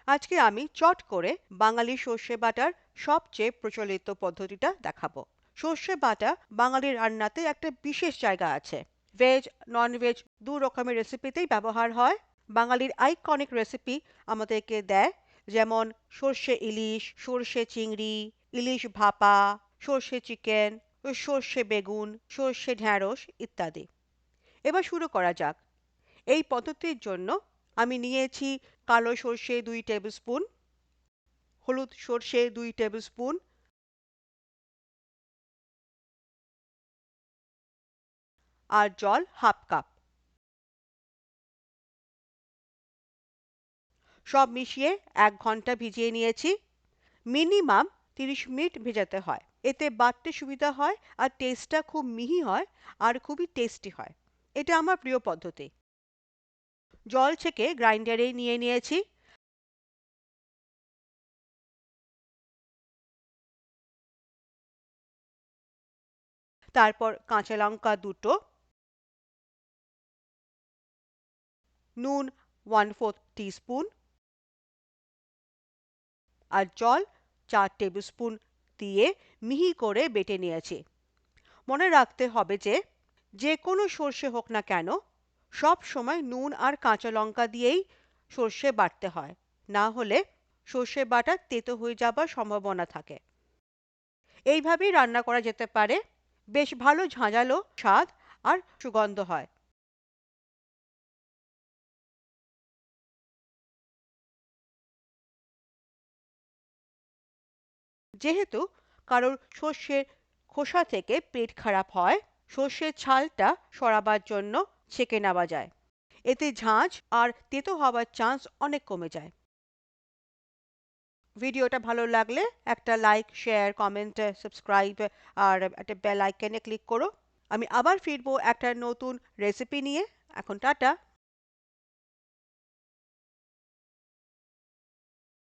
আজকে আমি চট করে বাঙালি সর্ষে বাটার সবচেয়ে প্রচলিত পদ্ধতিটা দেখাবো। সর্ষে বাটা বাঙালি রান্নাতে একটা বিশেষ জায়গা আছে। ভেজ, নন ভেজ দু রকমের রেসিপিতেই ব্যবহার হয়। বাঙালির আইকনিক রেসিপি আমাদেরকে দেয়, যেমন সর্ষে ইলিশ, সর্ষে চিংড়ি, ইলিশ ভাপা, সর্ষে চিকেন, সর্ষে বেগুন, সর্ষে ঢ্যাঁড়স ইত্যাদি। এবার শুরু করা যাক। এই পদ্ধতির জন্য আমি নিয়েছি কালো সর্ষে 2 টেবিল স্পুন, হলুদ সর্ষে 2 টেবিল স্পুন আর জল হাফ কাপ। সব মিশিয়ে 1 ঘন্টা ভিজিয়ে নিয়েছি। মিনিমাম 30 মিনিট ভেজাতে হয়। এতে বাটতে সুবিধা হয় আর টেস্টটা খুব মিহি হয় আর খুবই টেস্টি হয়। এটা আমার প্রিয় পদ্ধতি। জল ছেঁকে গ্রাইন্ডারে নিয়ে নিয়েছি। তারপর কাঁচা লঙ্কা দুটো, নুন 1/4 টিস্পুন আর জল 4 টেবিল স্পুন দিয়ে মিহি করে বেটে নিয়েছি। মনে রাখতে হবে যে যে কোনো সর্ষে হোক না কেন, সব সময় নুন আর কাঁচা লঙ্কা দিয়েই সর্ষে বাটতে হয়, না হলে সর্ষে বাটা তেতো হয়ে যাবার সম্ভাবনা থাকে। এইভাবেই রান্না করা যেতে পারে। বেশ ভালো ঝাঁঝালো স্বাদ আর সুগন্ধ হয়। যেহেতু কারোর সর্ষের খোসা থেকে পেট খারাপ হয়, সর্ষের ছালটা সরাবার জন্য ছেঁকে নেওয়া যায়। এতে ঝাঁঝ আর তেতো হওয়ার চান্স অনেক কমে যায়। ভিডিওটা ভালো লাগলে একটা লাইক, শেয়ার, কমেন্ট, সাবস্ক্রাইব আর একটা বেল আইকনে ক্লিক করো। আমি আবার ফিরবো একটা নতুন রেসিপি নিয়ে। এখন টাটা।